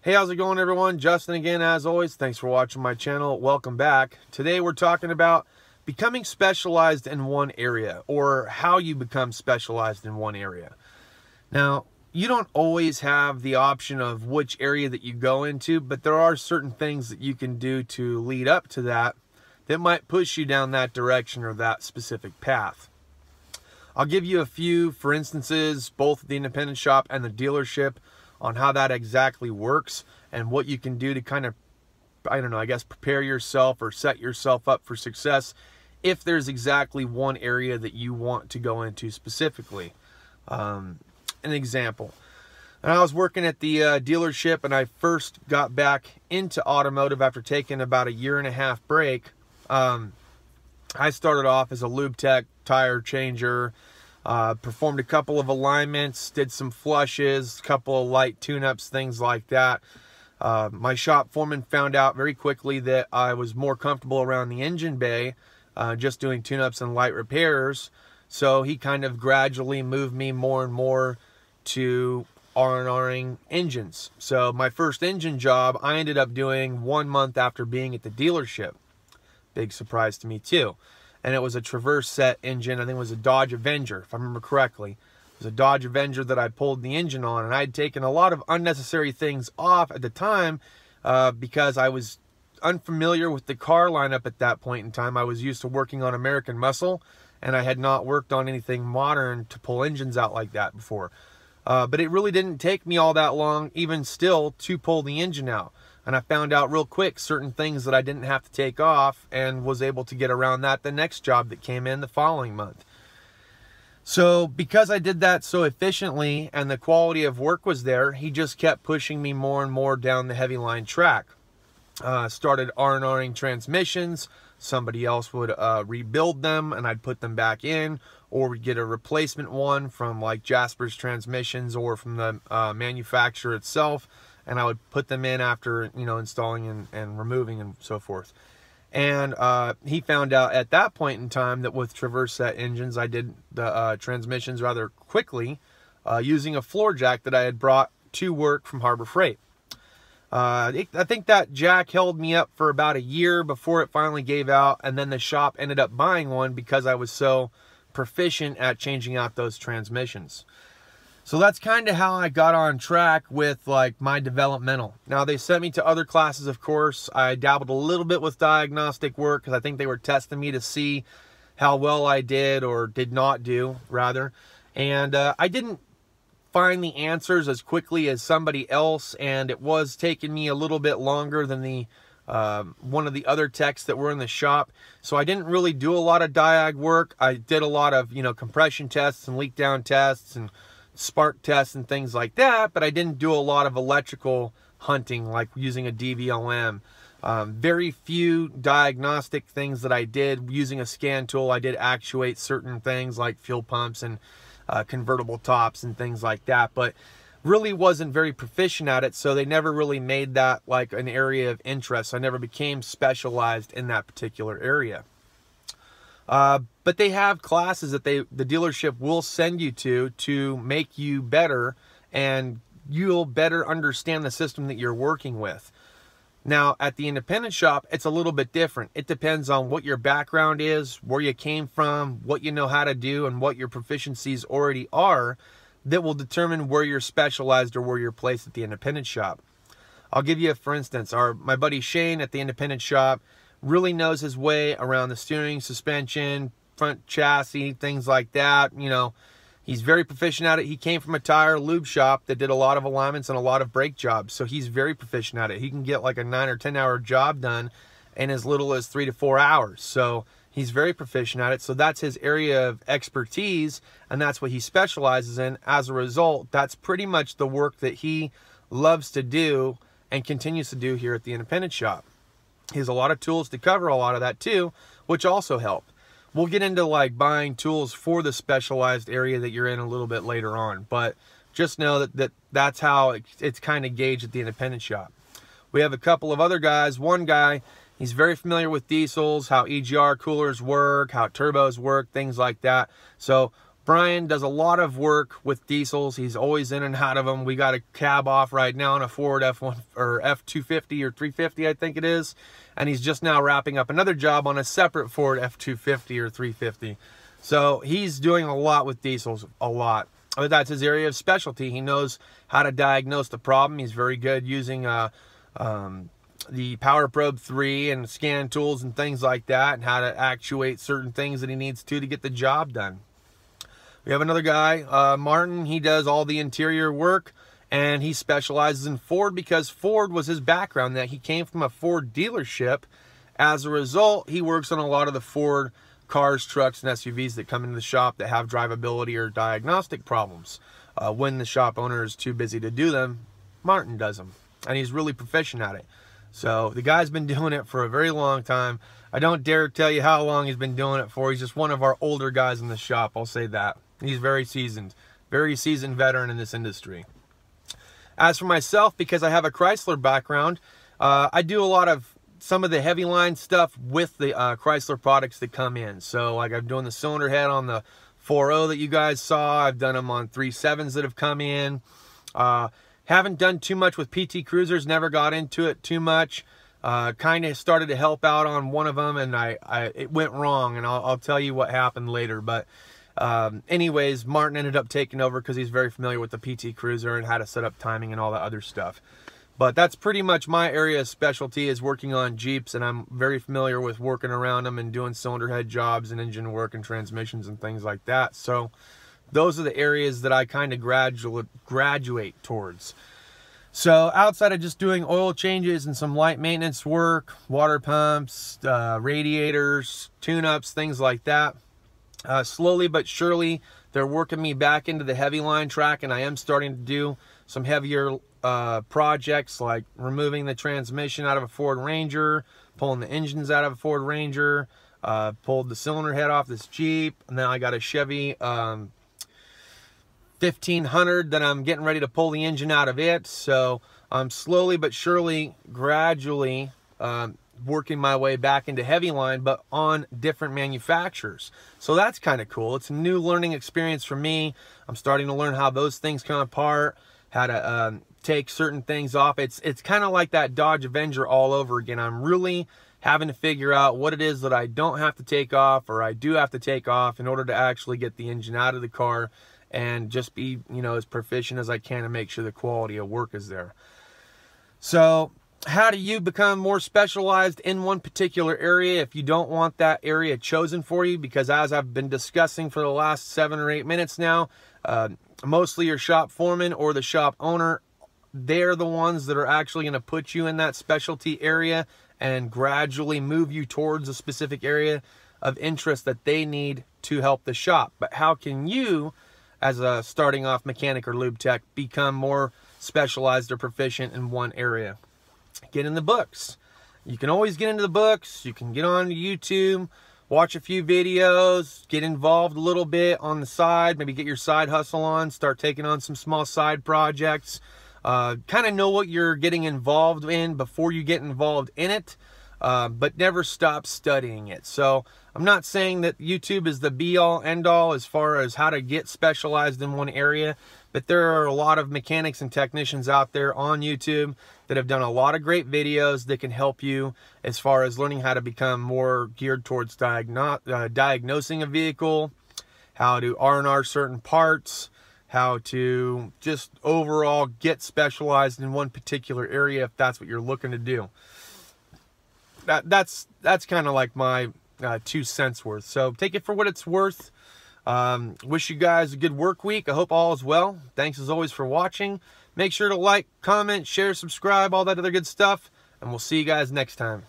Hey, how's it going, everyone? Justin again, as always. Thanks for watching my channel. Welcome back. Today we're talking about becoming specialized in one area, or how you become specialized in one area. Now, you don't always have the option of which area that you go into, but there are certain things that you can do to lead up to that might push you down that direction or that specific path. I'll give you a few, for instances, both the independent shop and the dealership, on how that exactly works and what you can do to kind of, prepare yourself or set yourself up for success if there's exactly one area that you want to go into specifically. An example. And I was working at the dealership, and I first got back into automotive after taking about a 1.5-year break. I started off as a lube tech, tire changer, performed a couple of alignments, did some flushes, a couple of light tune-ups, things like that. My shop foreman found out very quickly that I was more comfortable around the engine bay, just doing tune-ups and light repairs. So he kind of gradually moved me more and more to R&Ring engines. So my first engine job, I ended up doing 1 month after being at the dealership. Big surprise to me too. And it was a Traverse set engine. I think it was a Dodge Avenger, if I remember correctly. It was a Dodge Avenger that I pulled the engine on, and I had taken a lot of unnecessary things off at the time because I was unfamiliar with the car lineup at that point in time. I was used to working on American Muscle, and I had not worked on anything modern to pull engines out like that before. But it really didn't take me all that long, even still, to pull the engine out. And I found out real quick certain things that I didn't have to take off, and was able to get around that the next job that came in the following month. So because I did that so efficiently and the quality of work was there, he just kept pushing me more and more down the heavy line track. Started R&Ring transmissions. Somebody else would rebuild them, and I'd put them back in, or we'd get a replacement one from like Jasper's Transmissions or from the manufacturer itself, and I would put them in after, installing and removing and so forth. And he found out at that point in time that with Traverse set engines, I did the transmissions rather quickly using a floor jack that I had brought to work from Harbor Freight. I think that jack held me up for about a year before it finally gave out, and then the shop ended up buying one because I was so proficient at changing out those transmissions. So that's kind of how I got on track with like my developmental. Now they sent me to other classes, of course. I dabbled a little bit with diagnostic work because I think they were testing me to see how well I did or did not do, rather. And I didn't find the answers as quickly as somebody else, and it was taking me a little bit longer than the one of the other techs that were in the shop. So I didn't really do a lot of diag work. I did a lot of, compression tests and leak down tests and spark tests and things like that, but I didn't do a lot of electrical hunting like using a DVLM. Very few diagnostic things that I did using a scan tool. I did actuate certain things like fuel pumps and convertible tops and things like that, but really wasn't very proficient at it, so they never really made that like an area of interest. I never became specialized in that particular area. But they have classes that the dealership will send you to make you better, and you'll better understand the system that you're working with. Now, at the independent shop, it's a little bit different. It depends on what your background is, where you came from, what you know how to do, and what your proficiencies already are, that will determine where you're specialized or where you're placed at the independent shop. I'll give you a for instance. My buddy Shane at the independent shop really knows his way around the steering, suspension, front chassis, things like that. He's very proficient at it. He came from a tire lube shop that did a lot of alignments and a lot of brake jobs, so he's very proficient at it. He can get like a 9 or 10 hour job done in as little as 3 to 4 hours. So he's very proficient at it. So that's his area of expertise, and that's what he specializes in. As a result, that's pretty much the work that he loves to do and continues to do here at the independent shop. He has a lot of tools to cover a lot of that too, which also help. We'll get into like buying tools for the specialized area that you're in a little bit later on, but just know that's how it's kind of gauged at the independent shop. We have a couple of other guys. One guy, he's very familiar with diesels, how EGR coolers work, how turbos work, things like that. So Brian does a lot of work with diesels. He's always in and out of them. We got a cab off right now on a Ford F1 or F250 or 350, I think it is. And he's just now wrapping up another job on a separate Ford F250 or 350. So he's doing a lot with diesels, a lot. But that's his area of specialty. He knows how to diagnose the problem. He's very good using the Power Probe 3 and scan tools and things like that, and how to actuate certain things that he needs to get the job done. We have another guy, Martin. He does all the interior work, and he specializes in Ford because Ford was his background. That he came from a Ford dealership. As a result, he works on a lot of the Ford cars, trucks, and SUVs that come into the shop that have drivability or diagnostic problems. When the shop owner is too busy to do them, Martin does them, and he's really proficient at it. So the guy's been doing it for a very long time. I don't dare tell you how long he's been doing it for. He's just one of our older guys in the shop, I'll say that. He's very seasoned veteran in this industry. As for myself, because I have a Chrysler background, I do a lot of some of the heavy line stuff with the Chrysler products that come in. So like I'm doing the cylinder head on the 4.0 that you guys saw. I've done them on 3.7s that have come in. Haven't done too much with PT Cruisers, never got into it too much. Kind of started to help out on one of them, and it went wrong, and I'll tell you what happened later. But anyways, Martin ended up taking over because he's very familiar with the PT Cruiser and how to set up timing and all that other stuff. But that's pretty much my area of specialty, is working on Jeeps, and I'm very familiar with working around them and doing cylinder head jobs and engine work and transmissions and things like that. So those are the areas that I kind of graduate towards. So outside of just doing oil changes and some light maintenance work, water pumps, radiators, tune-ups, things like that, slowly but surely they're working me back into the heavy line track, and I am starting to do some heavier projects like removing the transmission out of a Ford Ranger, pulling the engines out of a Ford Ranger, pulled the cylinder head off this Jeep, and then I got a Chevy 1500 that I'm getting ready to pull the engine out of it. So I'm slowly but surely, gradually working my way back into heavy line, but on different manufacturers. So that's kind of cool. It's a new learning experience for me. I'm starting to learn how those things come apart, how to take certain things off. It's kind of like that Dodge Avenger all over again. I'm really having to figure out what it is that I don't have to take off, or I do have to take off, in order to actually get the engine out of the car and just be, you know, as proficient as I can and make sure the quality of work is there. So how do you become more specialized in one particular area if you don't want that area chosen for you? Because as I've been discussing for the last 7 or 8 minutes now, mostly your shop foreman or the shop owner, they're the ones that are actually going to put you in that specialty area and gradually move you towards a specific area of interest that they need to help the shop. But how can you, as a starting off mechanic or lube tech, become more specialized or proficient in one area? Get in the books. You can always get into the books. You can get on YouTube, watch a few videos, get involved a little bit on the side, maybe get your side hustle on, start taking on some small side projects. Kind of know what you're getting involved in before you get involved in it, but never stop studying it. So I'm not saying that YouTube is the be-all, end-all as far as how to get specialized in one area, but there are a lot of mechanics and technicians out there on YouTube that have done a lot of great videos that can help you as far as learning how to become more geared towards diagnosing a vehicle, how to R&R certain parts, how to just overall get specialized in one particular area if that's what you're looking to do. That's kind of like my 2 cents worth. So take it for what it's worth. Wish you guys a good work week. I hope all is well. Thanks as always for watching. Make sure to like, comment, share, subscribe, all that other good stuff, and we'll see you guys next time.